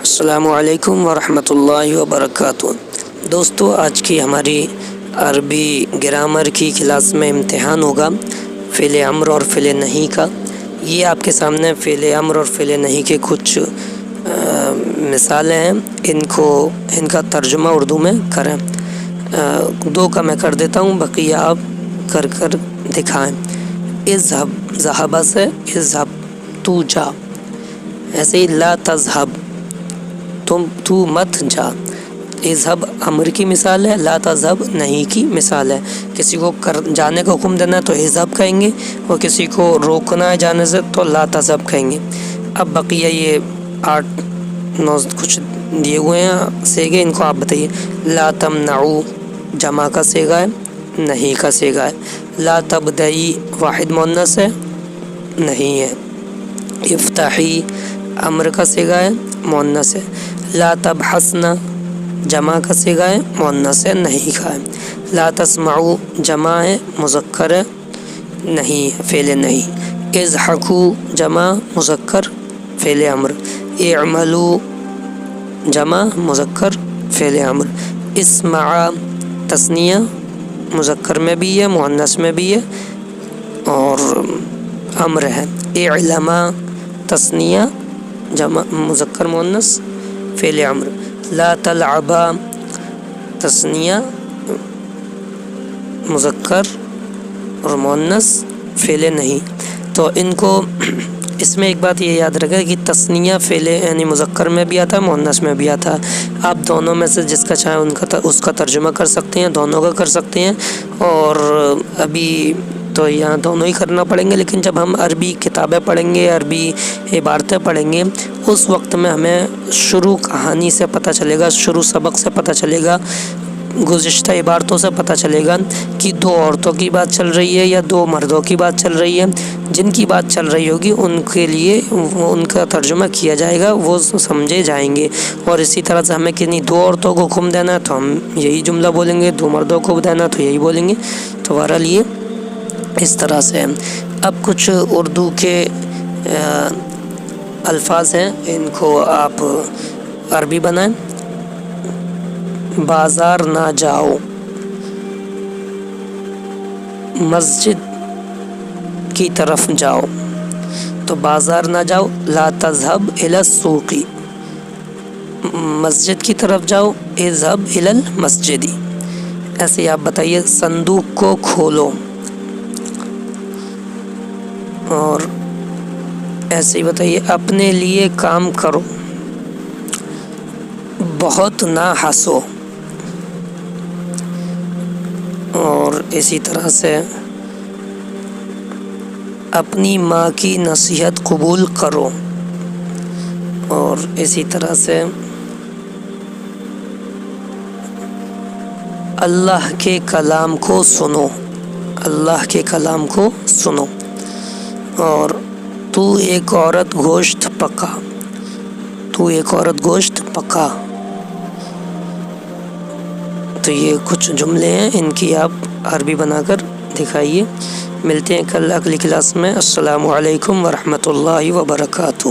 السلام علیکم ورحمۃ اللہ وبرکاتہ۔ دوستو، آج کی ہماری عربی گرامر کی کلاس میں امتحان ہوگا فعل امر اور فعل نہیں کا۔ یہ آپ کے سامنے فعل امر اور فعل نہیں کے کچھ مثالیں ہیں، ان کا ترجمہ اردو میں کریں۔ دو کا میں کر دیتا ہوں، بقیہ آپ کر دکھائیں۔ اذهب، ذهب سے اذهب، تو جا۔ ایسے ہی لا تذهب، تو مت جا۔ اذهب امر کی مثال ہے، لا تذهب نہیں کی مثال ہے۔ کسی کو جانے کا حکم دینا ہے تو اذهب کہیں گے، اور کسی کو روکنا ہے جانے سے تو لا تذهب کہیں گے۔ اب بقیہ یہ 8-9 کچھ دیے ہوئے ہیں سیگے، ان کو آپ بتائیے۔ لا تمنعو جمع کا سیگا ہے، نہیں کا سیگا ہے۔ لا تبدئی واحد مؤنث ہے، نہیں ہے۔ افتحی امر کا سیگا ہے، مؤنث ہے۔ لا تبحثن جمع کا سیگا ہے، مؤنث ہے، نہیں کا ہے۔ لا تسمعو جمع ہے، مذکر ہے، نہیں ہے، فعل نہیں۔ اضحکو جمع مذکر، فعل امر۔ اعملو جمع مذکر، فعل امر۔ اسمع تثنیہ مذکر میں بھی ہے، مؤنث میں بھی ہے، اور امر ہے۔ اعلم تثنیہ جمع مذکر مؤنث، فعل امر۔ لا تلعب تثنیہ مذکر اور مؤنث، فعل نہیں۔ تو ان کو اس میں ایک بات یہ یاد رکھے کہ تثنیہ فعل یعنی مذکر میں بھی آتا ہے، مؤنث میں بھی آتا ہے۔ آپ دونوں میں سے جس کا چاہیں اس کا ترجمہ کر سکتے ہیں، دونوں کا کر سکتے ہیں۔ اور ابھی تو یہاں دونوں ہی کرنا پڑیں گے، لیکن جب ہم عربی کتابیں پڑھیں گے، عربی عبارتیں پڑھیں گے، اس وقت میں ہمیں شروع کہانی سے پتہ چلے گا، شروع سبق سے پتہ چلے گا، گزشتہ عبارتوں سے پتہ چلے گا کہ 2 عورتوں کی بات چل رہی ہے یا 2 مردوں کی بات چل رہی ہے۔ جن کی بات چل رہی ہوگی ان کے لیے ان کا ترجمہ کیا جائے گا، وہ سمجھے جائیں گے۔ اور اسی طرح سے ہمیں کتنی 2 عورتوں کو حکم دینا ہے تو ہم یہی جملہ بولیں گے، 2 مردوں کو دینا تو یہی بولیں گے۔ تو بہرحال یہ اس طرح سے۔ اب کچھ اردو کے الفاظ ہیں، ان کو آپ عربی بنائیں۔ بازار نہ جاؤ، مسجد کی طرف جاؤ۔ تو بازار نہ جاؤ، لا تذهب الى السوق، مسجد کی طرف جاؤ، اذهب الى المسجد۔ ایسے ہی آپ بتائیے صندوق کو کھولو، اور ایسے ہی بتائیے اپنے لیے کام کرو، بہت نہ ہنسو۔ اور اسی طرح سے اپنی ماں کی نصیحت قبول کرو۔ اور اسی طرح سے اللہ کے کلام کو سنو، اللہ کے کلام کو سنو۔ اور تو ایک عورت گوشت پکا، تو ایک عورت گوشت پکا۔ تو یہ کچھ جملے ہیں، ان کی آپ عربی بنا کر دکھائیے۔ ملتے ہیں کل اگلی کلاس میں۔ السلام علیکم ورحمۃ اللہ وبرکاتہ۔